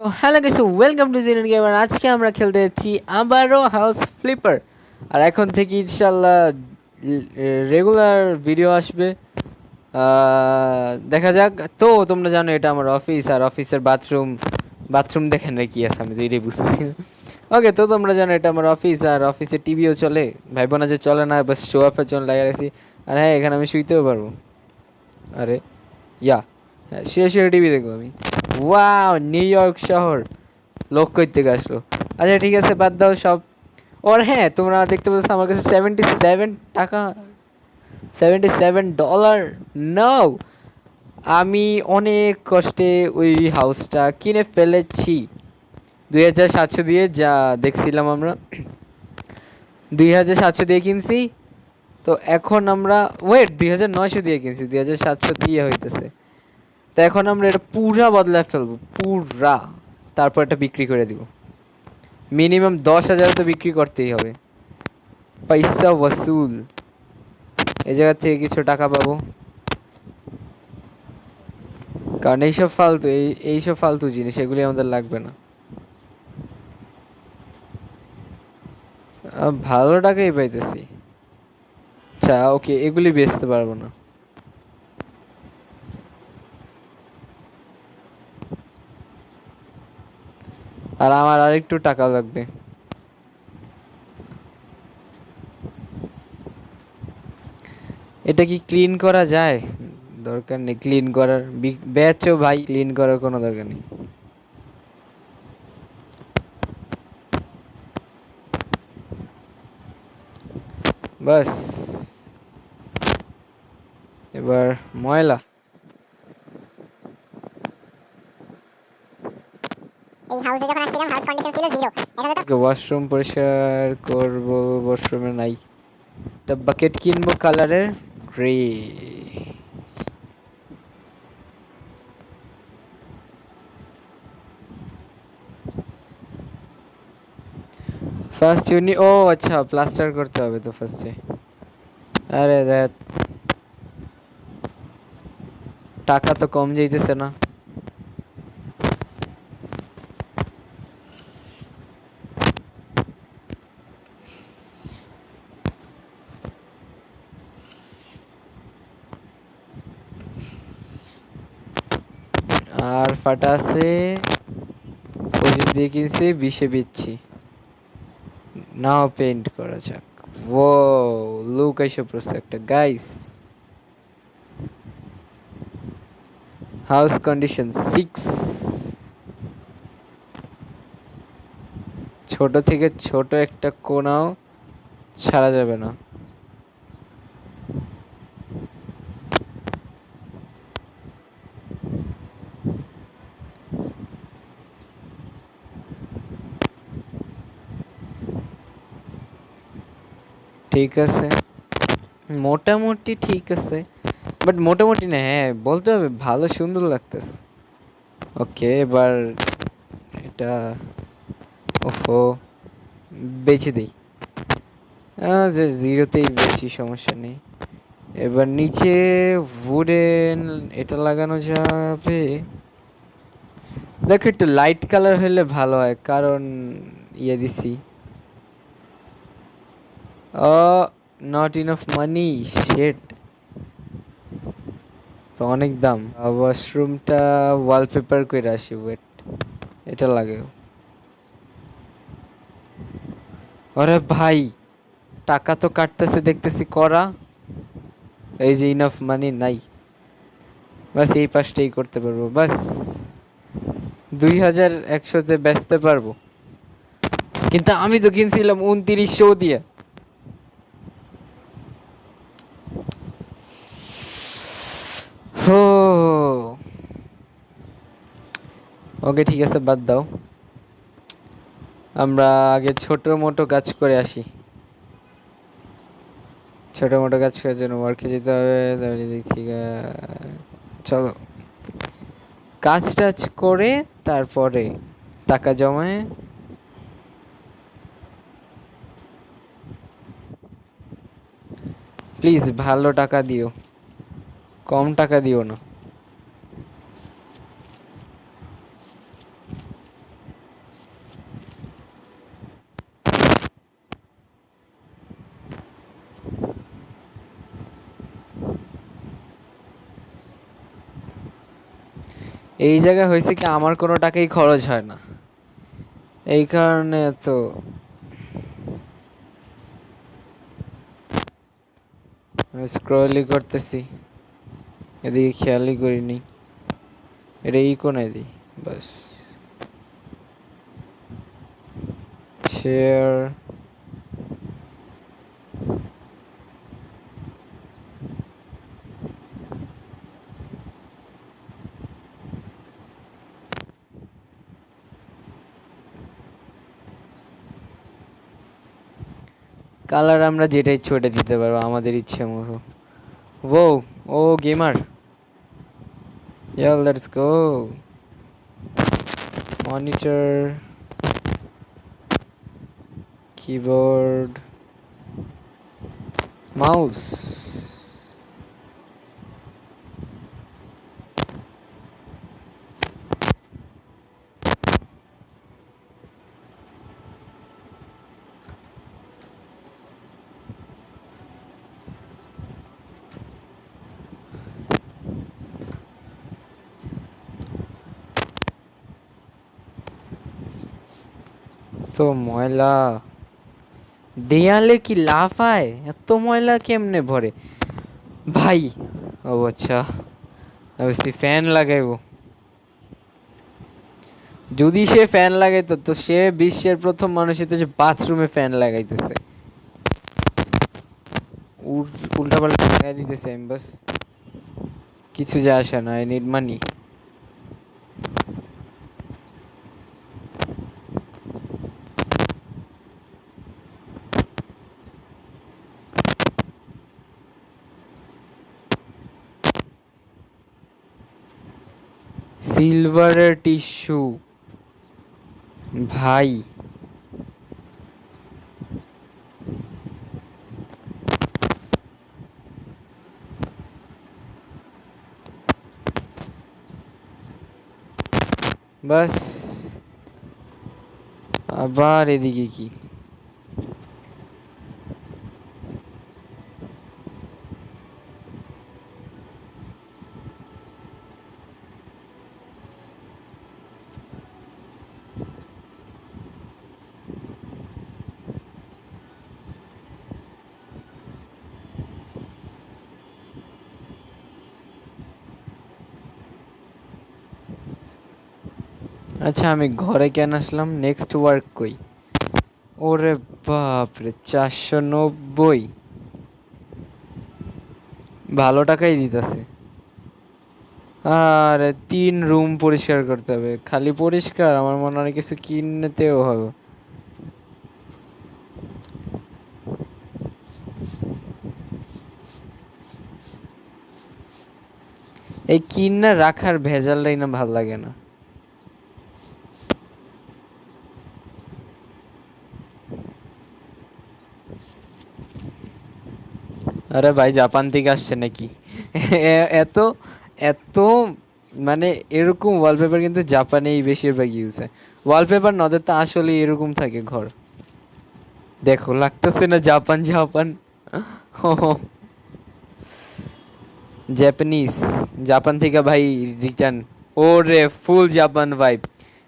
তো hello guys, welcome to জিনেন gamer. আজকে আমরা খেলতে যাচ্ছি আবারও হাউস ফ্লিপার। আর এখন থেকে ইনশাল্লাহ রেগুলার ভিডিও আসবে। দেখা যাক। তো তোমরা জানো এটা আমার অফিস, আর অফিসের বাথরুম দেখেন না কি আছে, আমি তো এটাই বুঝতেছি না। ওকে, তো তোমরা জানো এটা আমার অফিস, আর অফিসে টিভিও চলে। ভাইবো না যে চলে না, বাস শো অফের জন্য লাগিয়ে রাখছি। আর হ্যাঁ, এখানে আমি শুইতেও পারবো। আরে ইয়া, হ্যাঁ, শুয়ে শুয়ে টিভি দেখবো আমি। ওয়াও, নিউ ইয়র্ক শহর লোক কই থেকে আসলো। আচ্ছা ঠিক আছে, বাদ দাও সব। ওর হ্যাঁ, তোমরা দেখতে পাচ্ছ আমার কাছে 77 টাকা, $77। নাও, আমি অনেক কষ্টে ওই হাউসটা কিনে ফেলেছি 2700 দিয়ে। যা দেখছিলাম আমরা 2700 দিয়ে কিনছি। তো এখন আমরা ওয়েট 2900 দিয়ে কিনছি, 2700 দিয়ে হইতেছে। তো এখন আমরা এটা পুরা বদলায় ফেলবো, পুরা। তারপর এটা বিক্রি করে দিব। মিনিমাম 10,000 তো বিক্রি করতেই হবে। পয়সা ওসুল। এই জায়গা থেকে কিছু টাকা পাবো, কারণ এইসব ফালতু জিনিস এগুলি আমাদের লাগবে না। ভালো টাকাই পাইতেছি। আচ্ছা ওকে, এগুলি বেচতে পারবো না। আর আমার আরেকটু টাকা লাগবে। এটা কি ক্লিন করা যায়? দরকার নেই ক্লিন করার। বেচো ভাই, ক্লিন করার কোনো দরকার নেই। বাস, এবার ময়লা। এই হাউসে যখন আসছিলাম হাউস কন্ডিশন ছিল 0। এখন তো ওকে, ওয়াশরুম পরিষ্কার করবো। ওয়াশরুমে নাই। একটা বাকেট কিনবো কালারের গ্রে। ফার্স্ট ও আচ্ছা, প্লাস্টার করতে হবে তো ফার্স্টে। আরে দেখ, টাকা তো কম যাইতেছে না। আর ফাটা আছে 25 দিয়ে কিনছি, 20-এ বেচছি। নাও পেইন্ট করা যাক। ও লুক এসে পড়ছে একটা গাইস। House condition 6। ছোট থেকে ছোট একটা কোনাও ছাড়া যাবে না। ঠিক আছে, মোটামুটি ঠিক আছে, বাট মোটামুটি না, হ্যাঁ বলতে হবে ভালো সুন্দর লাগতেছে। ওকে, এবার এটা ওহো বেচে দিই। যে জিরোতেই বেশি সমস্যা নেই। এবার নিচে উডেন এটা লাগানো যাবে। দেখো একটু লাইট কালার হলে ভালো হয়, কারণ ইয়ে দিছি। ও, নট ইনাফ মানি, শেট। তো অনেক দাম। ওয়াশরুমটা ওয়ালপেপার করে আসি, ওয়েট এটা লাগে। আরে ভাই, টাকা তো কাটতেছে দেখতেছি করা। এই যে ইনাফ মানি নাই। বাস এই পাশটাই করতে পারবো, বাস 2100-তে বেচতে পারবো। কিন্তু আমি তো কিনছিলাম 2900 দিয়ে। হো, ওকে ঠিক আছে, বাদ দাও। আমরা আগে ছোট মোটো কাজ করে আসি। ছোট মোটো কাজ করার জন্য ওয়ার্কে যেতে হবে। তারপরে দিক থেকে চলো কাজ টাজ করে তারপরে টাকা জমায়। প্লিজ ভালো টাকা দিও, কম টাকা দিও না। এই জায়গায় হয়েছে কি আমার কোনো টাকাই খরচ হয় না, এই কারণে তো আমি স্ক্রলই করতেছি, এদিকে খেয়ালই করিনি। এটা ই কোনে দিই বাস। শেয়ার কালার আমরা যেটা ইচ্ছে ওটা দিতে পারবো আমাদের ইচ্ছে মতো। ও ও gamer, yeah let's go. Monitor, keyboard, mouse. তো ময়লা, দেয়ালে কি লাফায়, এত ময়লা কেমনে ভরে ভাই? ও আচ্ছা, অবশ্যই ফ্যান লাগাইবো। যদি সে ফ্যান লাগাইতো তো সে বিশ্বের প্রথম মানুষ হইতো যে বাথরুমে ফ্যান লাগাইতেছে, উল্টা পাল্টা লাগাই দিতেছে। আমি বাস কিছু যায় আসে না, আই নিড মানি। সিলভারের টিস্যু ভাই, বাস আবার এদিকে কি? আচ্ছা আমি ঘরে কেন আসলাম? নেক্সট ওয়ার্ক কই? ওরে বাপরে 490, ভালো টাকাই দিতেছে। আর 3 রুম পরিষ্কার করতে হবে, খালি পরিষ্কার আমার মনে হয় কিছু কিনতেও হবে। এই কিনা রাখার ভেজালটাই না ভাল লাগে না। আরে ভাই জাপান থেকে আসছে নাকি? এত এত মানে এরকম ওয়ালপেপার কিন্তু জাপানেই বেশিরভাগ ইউজ হয়। ওয়ালপেপার নদের তো আসলে এরকম থাকে ঘর। দেখো লাগতেছে না জাপান জাপান? জাপানিজ, জাপান থেকে ভাই রিটার্ন। ওরে ফুল জাপান ভাইব।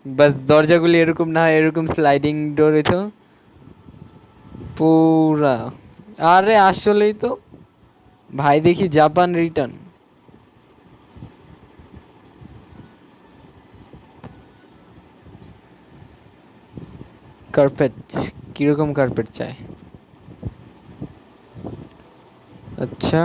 বাস দরজাগুলি এরকম না, এরকম স্লাইডিং ডোর হইতো পুরা। আরে আসলেই তো ভাই দেখি জাপান রিটার্ন। কার্পেট, কিরকম কার্পেট চাই? আচ্ছা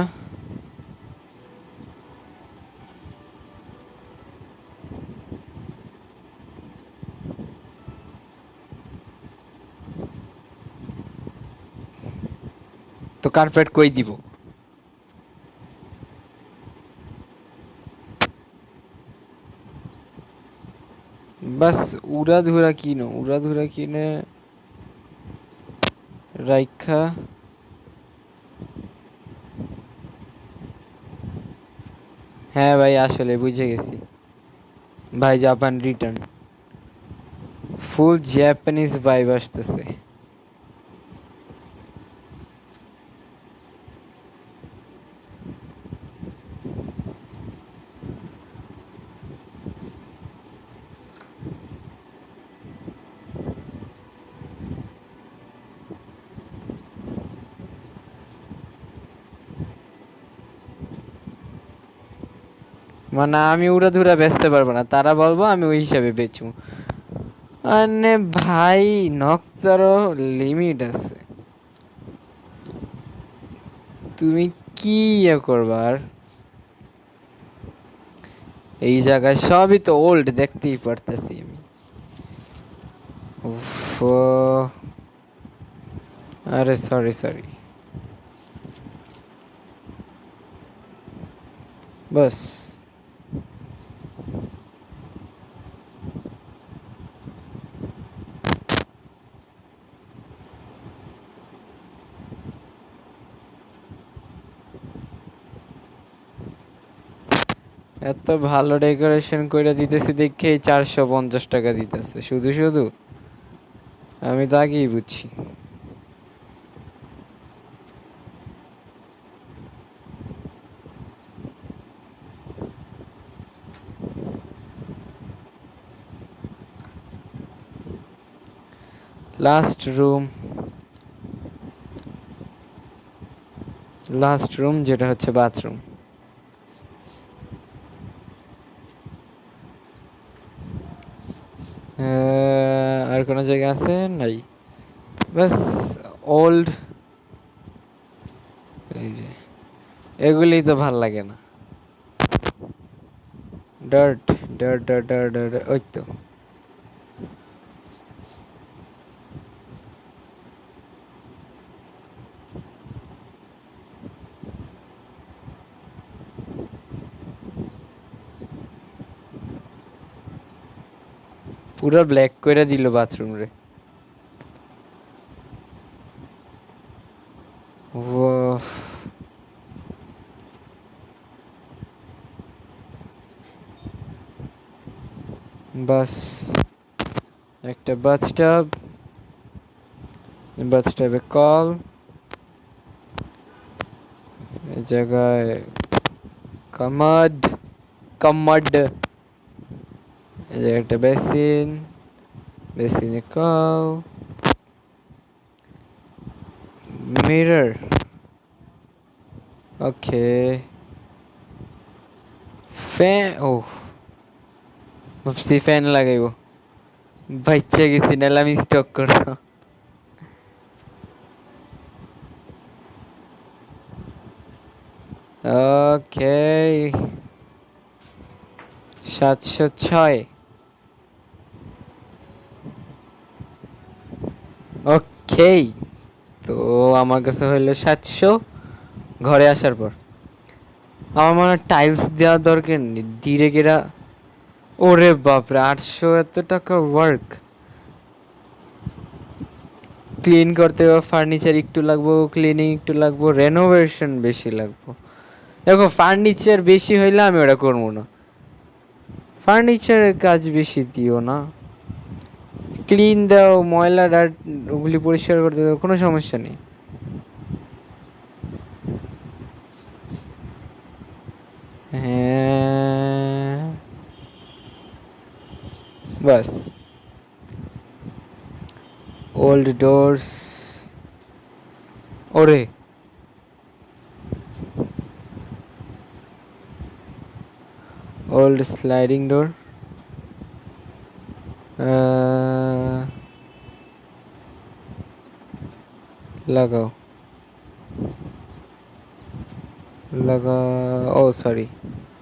তো কার্পেট কই দিব? বাস উড়াধুরা কিনো, উড়াধুরা কিনে রাইখা। হ্যাঁ ভাই আসলে বুঝে গেছি ভাই, জাপান রিটার্ন, ফুল জাপানিজ ভাইব আসতেছে। মানে আমি উড়াধুরা বেচতে পারবো না, তারা বলবো আমি ওই হিসাবে বেচবো। আরে ভাই নকচারও লিমিট আছে, তুমি কি ইয়ে করবার। এই জায়গায় সবই তো ওল্ড, দেখতেই পারতেছি আমি। উফ, আরে সরি সরি, বাস। এত ভালো ডেকোরেশন করে দিতেছি দেখে 450 টাকা দিতেছে শুধু শুধু, আমি তো আগেই বুঝছি। লাস্ট রুম যেটা হচ্ছে বাথরুম। আর কোনো জায়গা আছে নাই, বাস ওল্ড। এই যে এগুলি তো ভাল লাগে না, dart dart dart dart dart, ওই তো। পুরো ব্ল্যাক করে দিল বাথরুম রে। ও বাস একটা বাথটাব, বাথটাবে কল, এই জায়গায় কামাড, কামাড, এই জায়গায় একটা বেসিন, বেসিনে কল, মিরর, ওকে, ফ্যান। ও ভাবছি ফ্যান লাগাইব, বাচ্চা গেছি নাহলে আমি স্টক করব। ওকে 706। ওকে, তো আমার কাছে হইলো 700 ঘরে আসার পর। আমার মনে হয় টাইলস দেওয়ার দরকার নেই, ডিরেক্ট এরা। ওরে বাপরে 800, এত টাকা ওয়ার্ক। ক্লিন করতে ফার্নিচার একটু লাগবো, ক্লিনিং একটু লাগবো, রেনোভেশন বেশি লাগবো। দেখো ফার্নিচার বেশি হইলে আমি ওটা করবো না, ফার্নিচারের কাজ বেশি দিও না। ক্লিন দাও, ময়লা ডাট ওগুলি পরিষ্কার করতে দাও, কোনো সমস্যা নেই। হ্যাঁ বাস, ওল্ড ডোরস। ওরে ওল্ড স্লাইডিং ডোর, লাগাও লাগাও। ও সরি।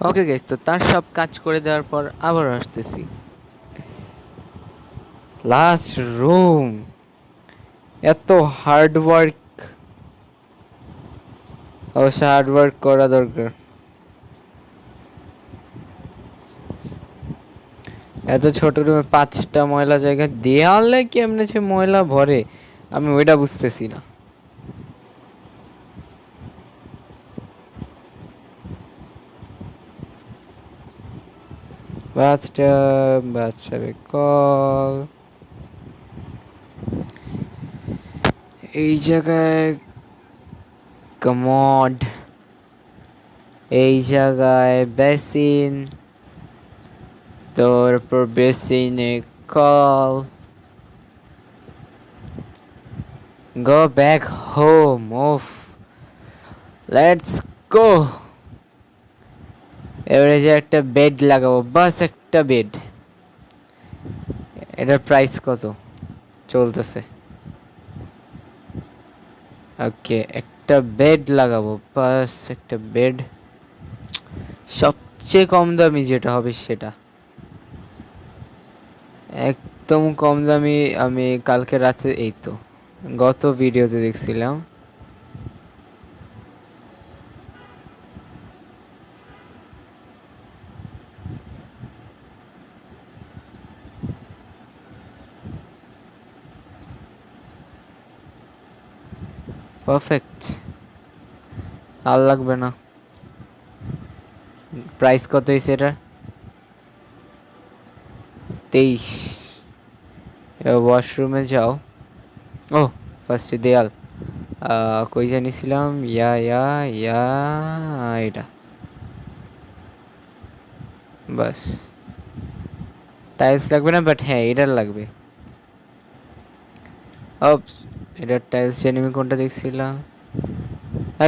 ওকে গাইস, তো তার সব কাজ করে দেওয়ার পর আবার আসতেছি লাস্ট রুম। এত হার্ড ওয়ার্ক, অবশ্য হার্ড ওয়ার্ক করা দরকার। এত ছোট রুমে 5টা ময়লা জায়গা, দেয়ালে কেমনে সে ময়লা ভরে আমি ওইটা বুঝতেছি না। বাথটাবে কল, এই জায়গায় কমোড, এই জায়গায় বেসিন, তারপর বেসিনে call. Go back home. Oof. Let's go. এবারে যে একটা বেড লাগাবো, বাস একটা বেড। এটার প্রাইস কত চলতেছে? ওকে, একটা বেড লাগাবো, বাস একটা বেড। সবচেয়ে কম দামি যেটা হবে সেটা, একদম কম দামি। আমি কালকে রাতে, এই তো গত ভিডিওতে দেখছিলাম, পারফেক্ট। আর লাগবে না। প্রাইস কত হয়েছে এটা? 23। ওয়াশরুমে যাও। ও, ফার্স্টে দেয়াল, কই জানিছিলাম, ইয়া ইয়া ইয়া, এটা বাস। টাইলস লাগবে না, বাট হ্যাঁ এটার লাগবে। এটার টাইলস জানি আমি কোনটা দেখছিলাম,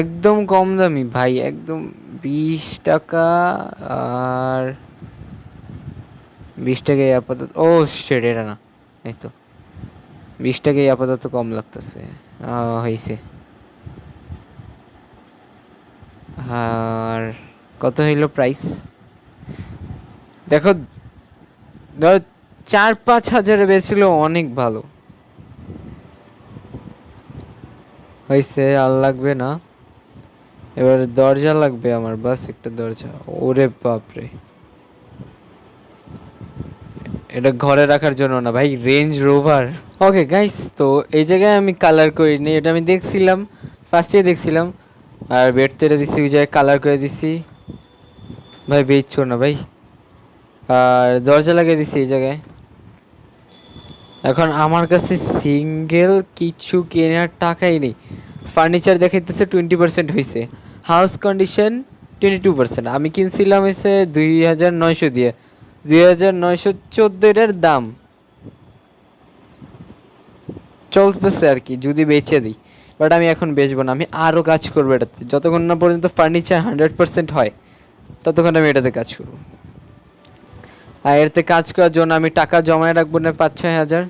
একদম কম দামি ভাই, একদম 20 টাকা। আর 20 টাকাই আপাতত, ও শিট, এটা না, এই তো 20 টাকাই আপাতত কম লাগতেছে। হয়েছে। আর কত হইল প্রাইস দেখো, ধর 4-5 হাজারে বেচছিল, অনেক ভালো হয়েছে। আর লাগবে না। এবার দরজা লাগবে আমার, বাস একটা দরজা। ওরে বাপরে, এটা ঘরে রাখার জন্য না ভাই, রেঞ্জ রোভার। ওকে গাইস, তো এই জায়গায় আমি কালার করিনি, এটা আমি দেখছিলাম, ফার্স্টে দেখছিলাম। আর বেড তো এটা দিচ্ছি, ওই জায়গায় কালার করে দিচ্ছি ভাই, বেচছো না ভাই। আর দরজা লাগিয়ে দিচ্ছি এই জায়গায়। এখন আমার কাছে সিঙ্গেল কিছু কেনার টাকাই নেই। ফার্নিচার দেখাইতেছে 20% হয়েছে, হাউস কন্ডিশন 22%। আমি কিনছিলাম হয়েছে 2900 দিয়ে, 2914 এটার দাম চলতেছে আর কি, যদি বেচে দিই। বাট আমি এখন বেচবো না, আমি আরও কাজ করবো এটাতে, যতক্ষণ না পর্যন্ত ফার্নিচার 100% হয় ততক্ষণ আমি এটাতে কাজ করবো। আর এটাতে কাজ করার জন্য আমি টাকা জমায় রাখবো না 5-6 হাজার।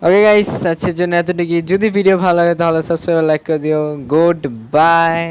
ওকে গাইস, আজকের জন্য এতটুকুই। যদি ভিডিও ভালো লাগে তাহলে সাবস্ক্রাইব, লাইক করে দিও। Good bye.